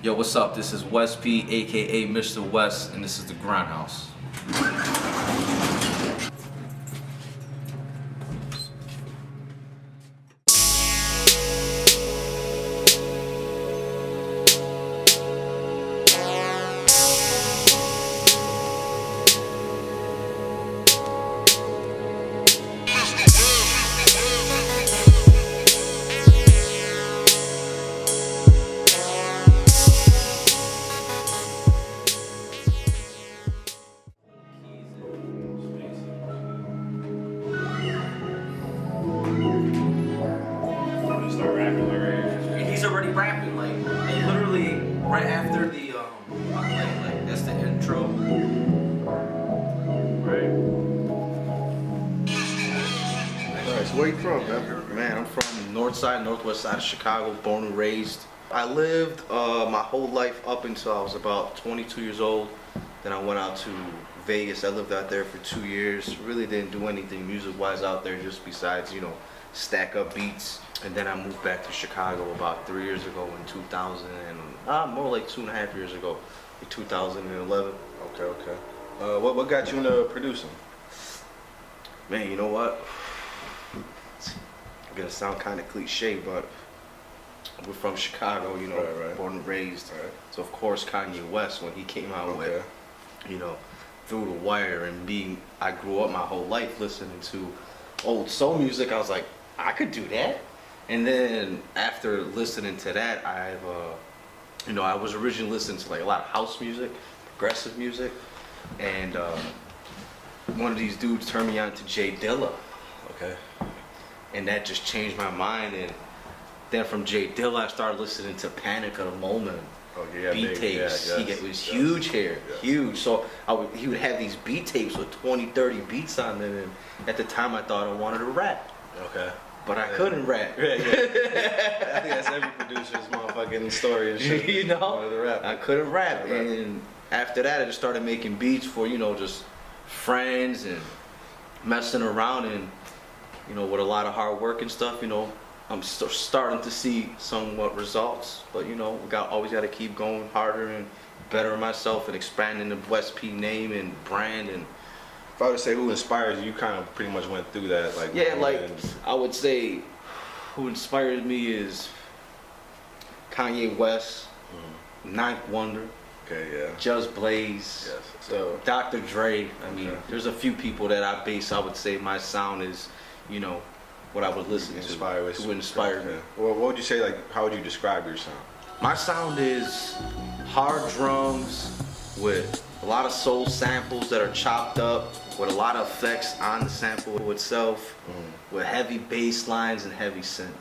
Yo, what's up? This is Wes P, aka Mr. West, and this is the GrindHouse. He's already rapping, like literally right after the like that's the intro. Right. Nice. Where you from, man? Man, I'm from north side, northwest side of Chicago, born and raised. I lived my whole life up until I was about 22 years old. Then I went out to Vegas. I lived out there for 2 years. Really didn't do anything music-wise out there, just besides, you know, stack up beats. And then I moved back to Chicago about 3 years ago in 2000, and more like 2.5 years ago, in 2011. Okay. What got you into producing? Man, you know what? It's gonna sound kind of cliche, but we're from Chicago, you know, right. born and raised. Right. So of course Kanye West, when he came out with, you know, Through the Wire, and I grew up my whole life listening to old soul music. I was like, I could do that. And then after listening to that, you know, I was originally listening to like a lot of house music, progressive music, and one of these dudes turned me on to J Dilla. Okay. And that just changed my mind. And then from J Dilla, I started listening to Panic at the Moment. Oh yeah, beat tapes. He was huge here, huge. So he would have these beat tapes with 20, 30 beats on them, and at the time I thought I wanted to rap. Okay. But I couldn't rap. Yeah. I think that's every producer's motherfucking story and shit. You know? Wanted to rap. I couldn't rap. Yeah, And after that I just started making beats for, you know, just friends and messing around, and, you know, with a lot of hard work and stuff, you know, I'm starting to see somewhat results. But, you know, always got to keep going harder and bettering myself and expanding the Wes P name and brand. And if I were to say who inspires you, you kind of pretty much went through that, like. yeah, like I would say who inspired me is Kanye West, Ninth Wonder, Okay, yeah. Just Blaze, Yes. So Dr. Dre. I mean, there's a few people that I would say my sound is, you know, what I would listen to inspire me. Well, what would you say, like, how would you describe your sound? My sound is hard drums with a lot of soul samples that are chopped up, with a lot of effects on the sample itself, with heavy bass lines and heavy synth.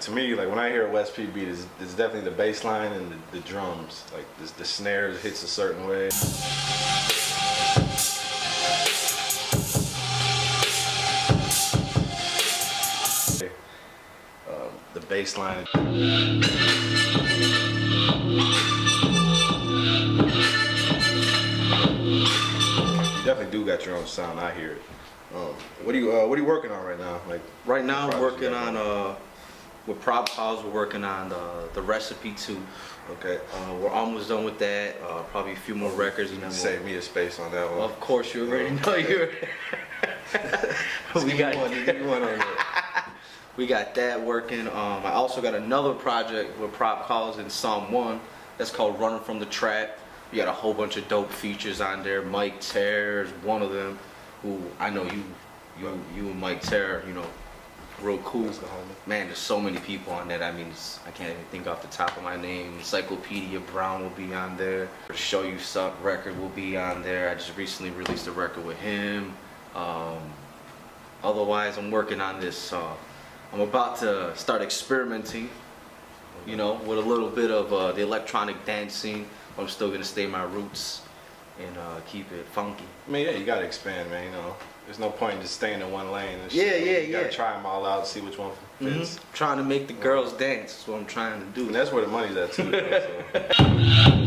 To me, like when I hear a Wes P beat, it's definitely the bass line and the drums. Like the snare hits a certain way. The bass line. You definitely do got your own sound. I hear it. What are you working on right now? Like right now, I'm working on with Prop Calls, we're working on the Recipe 2. Okay. We're almost done with that. Probably a few more records, and then save me a space on that one. Of course, you already know you're. We got that working. I also got another project with Prop Calls in Psalm 1. That's called Running from the Trap. We got a whole bunch of dope features on there. Mike Terror is one of them, who I know you and Mike Terror, you know, real cool. Man, there's so many people on that. I mean, I can't even think off the top of my name. Encyclopedia Brown will be on there. Show You Suck record will be on there. I just recently released a record with him. Otherwise, I'm working on this. I'm about to start experimenting, you know, with a little bit of the electronic dancing. I'm still gonna stay my roots and keep it funky. I mean, yeah, you gotta expand, man. You know, there's no point in just staying in one lane. And yeah, shit. yeah, you gotta try them all out, see which one fits. Trying to make the girls dance. That's what I'm trying to do. And that's where the money's at too. Though,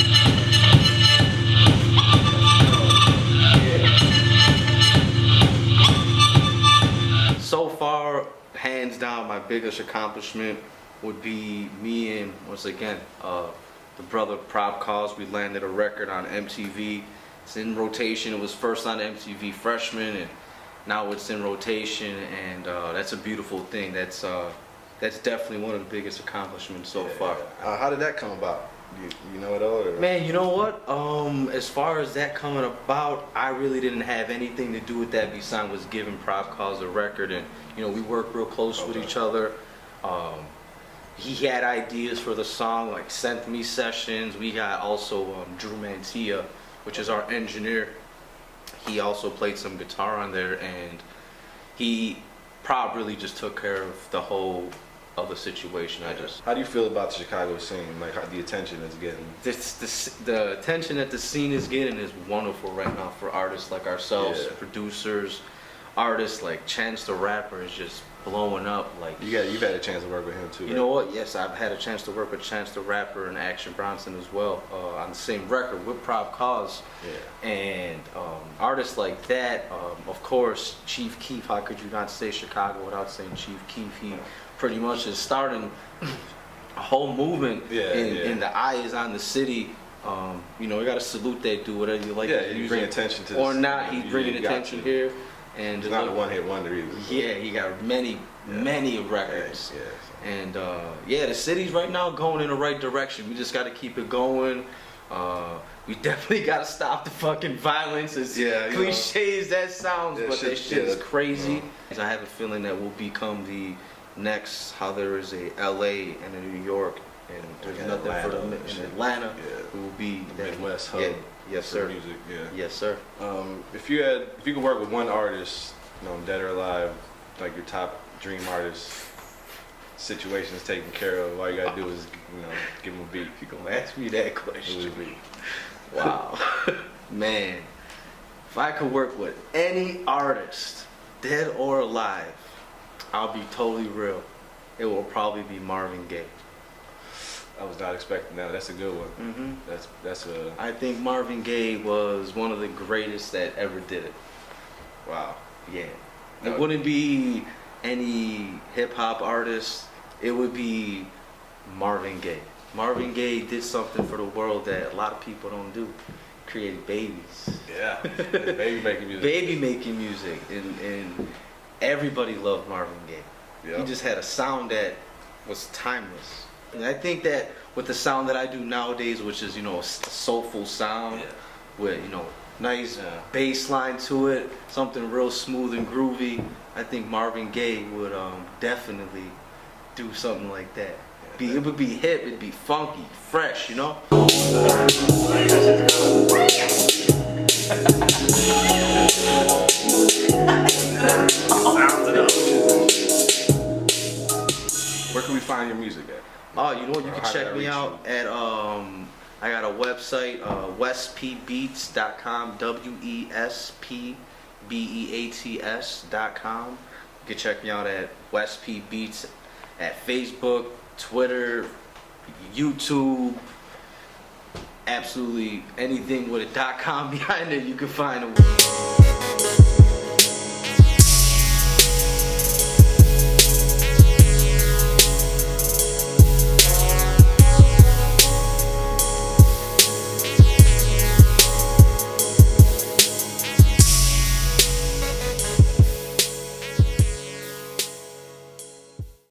So far, hands down, my biggest accomplishment would be me and, once again, the brother Prop Cause. We landed a record on MTV. It's in rotation. It was first on MTV Freshman, and now it's in rotation, and that's a beautiful thing. That's definitely one of the biggest accomplishments so far. How did that come about? You know it all? Or? Man, you know what? As far as that coming about, I really didn't have anything to do with that besides was giving Prop Cause a record, and you know we work real close with each other. He had ideas for the song, like sent me sessions. We got also Drew Mantia, which is our engineer. He also played some guitar on there, and Prop really just took care of the whole other situation. How do you feel about the Chicago scene? Like how the attention it's getting? The attention that the scene is getting is wonderful right now for artists like ourselves, producers, artists like Chance the Rapper is just blowing up. Like you've had a chance to work with him too. You know what? Yes, I've had a chance to work with Chance the Rapper and Action Bronson as well on the same record with Prop Cause. And artists like that, of course, Chief Keef. How could you not say Chicago without saying Chief Keef? He pretty much is starting a whole movement in the eye is on the city. You know, you got to salute that dude, whatever you like. Yeah, you bring attention to or this, not. He's bringing attention here. And he's not a one-hit wonder either. Yeah, he got many records. And the city's right now going in the right direction. We just got to keep it going. We definitely got to stop the fucking violence. As cliche as that sounds, but that shit is crazy. I have a feeling that we'll become the next, how there is a LA and a New York, and there's nothing for them in Atlanta. We will be the Midwest hub. Yes, sir. Music. Yes, sir. If you could work with one artist, you know, dead or alive, like your top dream artist, situation's taken care of. All you gotta do is, you know, give him a beat. You gonna ask me that question? Beat. Wow, man. If I could work with any artist, dead or alive, I'll be totally real. It will probably be Marvin Gaye. I was not expecting that. That's a good one. That's a. I think Marvin Gaye was one of the greatest that ever did it. Wow. Yeah. It wouldn't be any hip hop artist. It would be Marvin Gaye. Marvin Gaye did something for the world that a lot of people don't do. Created babies. Yeah. Baby making music. Baby making music, and everybody loved Marvin Gaye. He just had a sound that was timeless. And I think that with the sound that I do nowadays, which is, you know, a soulful sound with, you know, nice bass line to it, something real smooth and groovy, I think Marvin Gaye would definitely do something like that. It would be hip, it'd be funky, fresh, you know? Where can we find your music at? Oh, you know what? You can check me out at I got a website, wespbeats.com, WESPBEATS.com. You can check me out at Wes P Beats at Facebook, Twitter, YouTube, absolutely anything with a .com behind it, you can find it.